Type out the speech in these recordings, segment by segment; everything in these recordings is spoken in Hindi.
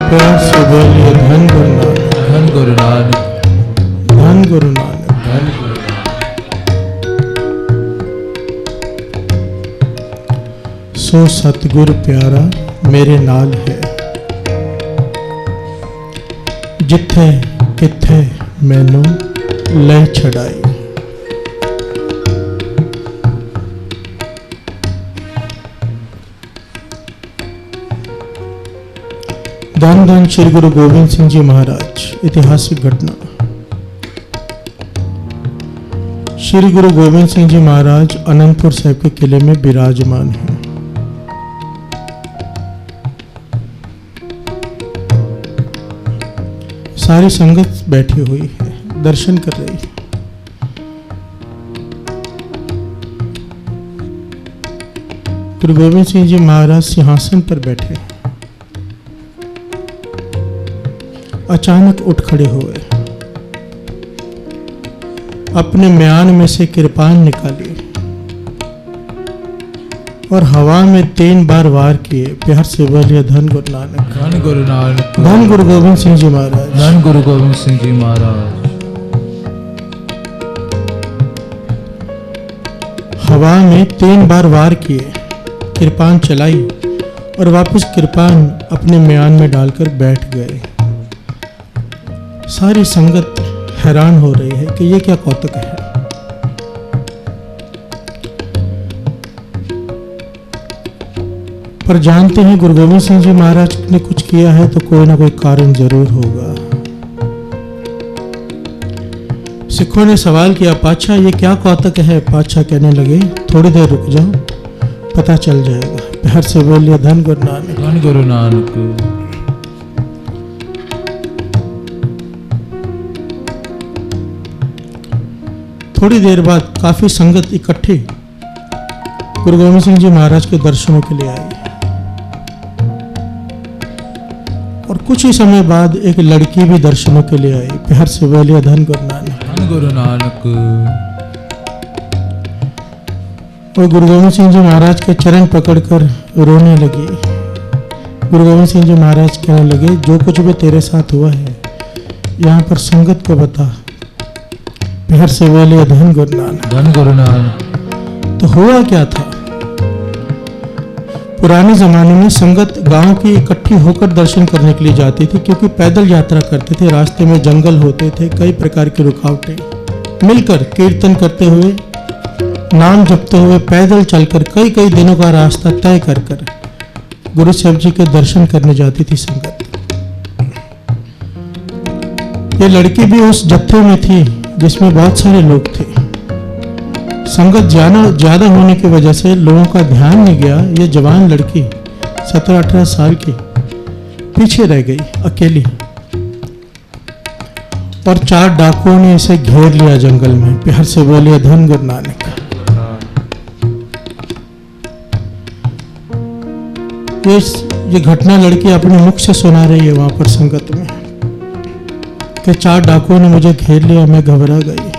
प्यार से बोलिए धन गुरु नानक, धन गुरु नानक, धन गुरु नानक, धन गुरु नानक। सो सतगुर प्यारा मेरे नाल है, जिथे किथे मैनू ले छड़ाई। धन धन श्री गुरु गोविंद सिंह जी महाराज। ऐतिहासिक घटना। श्री गुरु गोविंद सिंह जी महाराज अनंतपुर साहिब के किले में विराजमान हैं। सारी संगत बैठी हुई है, दर्शन कर रही है। गुरु गोविंद सिंह जी महाराज सिंहासन पर बैठे, अचानक उठ खड़े हुए, अपने म्यान में से कृपान निकाली और हवा में 3 बार वार किए। प्यार से बोलिए धन गुरु नानक, धन गुरु नानक, धन गुरु गोविंद सिंह जी महाराज, धन गुरु गोविंद सिंह जी महाराज। हवा में 3 बार वार किए, कृपान चलाई और वापस कृपान अपने म्यान में डालकर बैठ गए। सारी संगत हैरान हो रही है कि ये क्या कौतुक है। पर जानते हैं गुरु गोविंद सिंह जी महाराज ने कुछ किया है तो कोई ना कोई कारण जरूर होगा। सिखों ने सवाल किया, पातशाह ये क्या कौतुक है? पातशाह कहने लगे, थोड़ी देर रुक जाओ, पता चल जाएगा। प्यार से बोलिए धन गुरु नानक, धन गुरु नानक। थोड़ी देर बाद काफी संगत इकट्ठी गुरु गोविंद सिंह जी महाराज के दर्शनों के लिए आई और कुछ ही समय बाद एक लड़की भी दर्शनों के लिए आई। प्यार से बोलिए धन गुरु नानक, धन गुरु नानक। और गुरु गोविंद सिंह जी महाराज के चरण पकड़कर रोने लगी। गुरु गोविंद सिंह जी महाराज कहने लगे, जो कुछ भी तेरे साथ हुआ है यहाँ पर संगत को बता। प्यार से बोलिए धन गुरु नानक, धन गुरु नानक। तो हुआ क्या था? पुराने जमाने में संगत गांव की इकट्ठी होकर दर्शन करने के लिए जाती थी, क्योंकि पैदल यात्रा करते थे, रास्ते में जंगल होते थे, कई प्रकार की रुकावटें। मिलकर कीर्तन करते हुए, नाम जपते हुए, पैदल चलकर कई कई दिनों का रास्ता तय कर कर गुरु साहब जी के दर्शन करने जाती थी संगत। ये लड़की भी उस जत्थे में थी जिसमें बहुत सारे लोग थे। संगत ज्यादा होने की वजह से लोगों का ध्यान नहीं गया। ये जवान लड़की 17-18 साल की पीछे रह गई अकेली, और 4 डाकुओं ने इसे घेर लिया जंगल में। प्यार से बोलिए धन गुरु नानक। ये घटना लड़की अपने मुख से सुना रही है वहां पर संगत में कि 4 डाकुओं ने मुझे घेर लिया, मैं घबरा गई।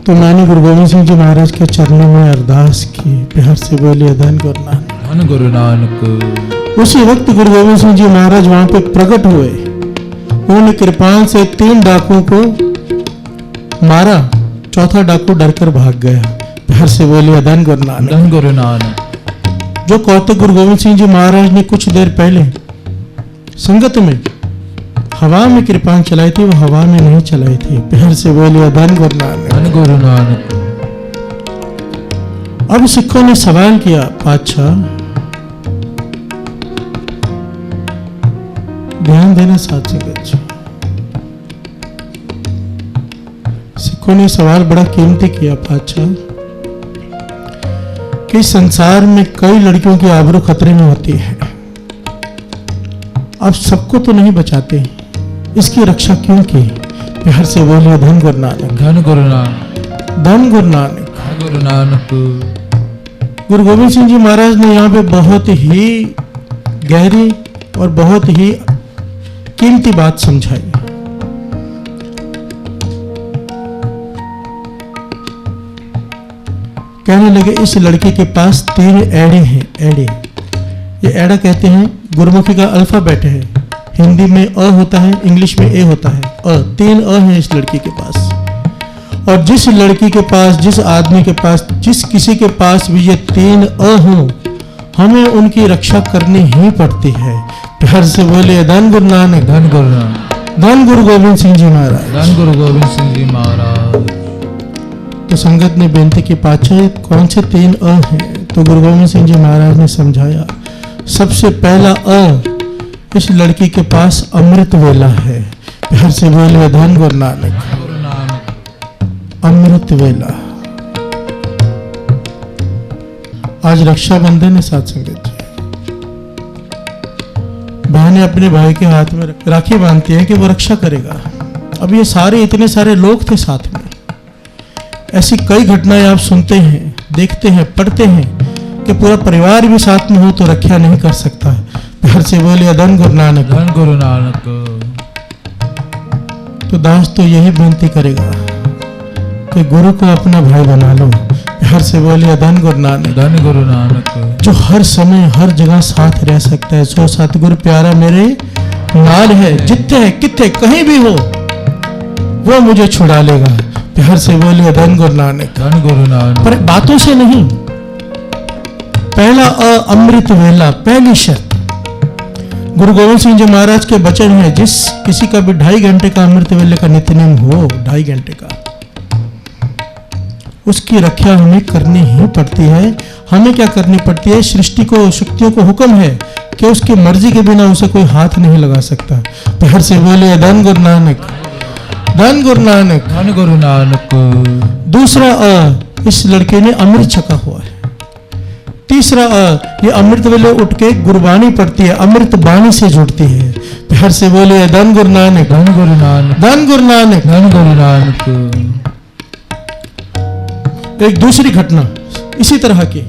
तो मैंने गुरु गोविंद सिंह जी महाराज के चरणों में अरदास की। प्यार से बोलिए धन गुरु नानक, धन गुरु नानक। उसी वक्त गुरु गोविंद सिंह जी महाराज वहां पे प्रकट हुए। उन्होंने कृपान से 3 डाकुओं को मारा, 4था डाकू डरकर भाग गया। प्यार से बोलिए धन गुरु नानक, धन गुरु नानक। जो कौतुक गुरु गोविंद सिंह जी महाराज ने कुछ देर पहले संगत में हवा में कृपान चलाई थी, वो हवा में नहीं चलाई थी। प्यार से बोलिए धन गुरु नानक, धन गुरु नानक। अब सिखों ने सवाल किया, पातशाह ध्यान देना साथ संगत जी। सिखों ने सवाल बड़ा कीमती किया, पातशाह कि संसार में कई लड़कियों की आबरू खतरे में होती है, अब सबको तो नहीं बचाते, इसकी रक्षा क्यों की? प्यार से बोलिए धन गुरु नानक, धन गुरु नानक, धन गुरु नानक, धन गुरु नानक। गुरु गोविंद सिंह जी महाराज ने यहाँ पे बहुत ही गहरी और बहुत ही कीमती बात समझाई। कहने लगे, इस लड़के के पास 3 एड़े हैं। एड़े, ये एड़ा कहते हैं गुरुमुखी का अल्फाबेट है। हिंदी में अ होता है, इंग्लिश में ए होता है। तीन अ हैं इस लड़की के पास। और जिस लड़की के पास, जिस आदमी के पास, जिस किसी के पास भी ये तीन अ हो, हमें उनकी रक्षा करनी ही पड़ती है। प्यार से बोले धन गुरु नानक, धन गुरु नानक, धन गुरु गोविंद सिंह जी महाराज। धन गुरु गोविंद सिंह जी महाराज। तो संगत ने बेनती की, पाछे कौन से तीन अ हैं? तो गुरु गोविंद सिंह जी महाराज ने समझाया, सबसे पहला अ, इस लड़की के पास अमृत वेला है। प्यार से बोले धन गुरु नानक, गुरु नानक, अमृत वेला। आज रक्षाबंधन है साथ संगत जी। बहनें अपने भाई के हाथ में राखी बांधती हैं कि वो रक्षा करेगा। अब ये सारे इतने सारे लोग थे साथ में। ऐसी कई घटनाएं आप सुनते हैं, देखते हैं, पढ़ते हैं कि पूरा परिवार भी साथ में हो तो रक्षा नहीं कर सकता। प्यार से बोले धन गुरु नानक, धन गुरु नानक। तो दास तो यही बेनती करेगा कि गुरु को अपना भाई बना लो। प्यार से बोले धन गुरु नानक, धन गुरु नानक। जो हर समय हर जगह साथ रह सकता है। सो सतगुरु प्यारा मेरे नाल है, जिथे है किथे कहीं भी हो वो मुझे छुड़ा लेगा। प्यार से बोले धन गुरु नानक, धन गुरु नानक। पर बातों से नहीं। पहला अमृत वेला, पहली शर्त। गुरु गोविंद सिंह जी महाराज के वचन है, जिस किसी का भी 2.5 घंटे का अमृत वेले का नित्यनेम हो, 2.5 घंटे का, उसकी रक्षा हमें करनी ही पड़ती है। हमें क्या करनी पड़ती है? सृष्टि को, शक्तियों को हुक्म है कि उसकी मर्जी के बिना उसे कोई हाथ नहीं लगा सकता। प्यार से बोले धन गुरु नानक, धन गुरु नानक, धन गुरु नानक। दूसरा इस लड़के ने अमृत छका हुआ है। तीसरा ये अमृत वेले उठ के गुरबानी पढ़ती है, अमृत बाणी से जुड़ती है। प्यार से बोले धन गुरु नानक, धन गुरु नानक, धन गुरु नानक। धन गुरु नानक। एक दूसरी घटना इसी तरह की,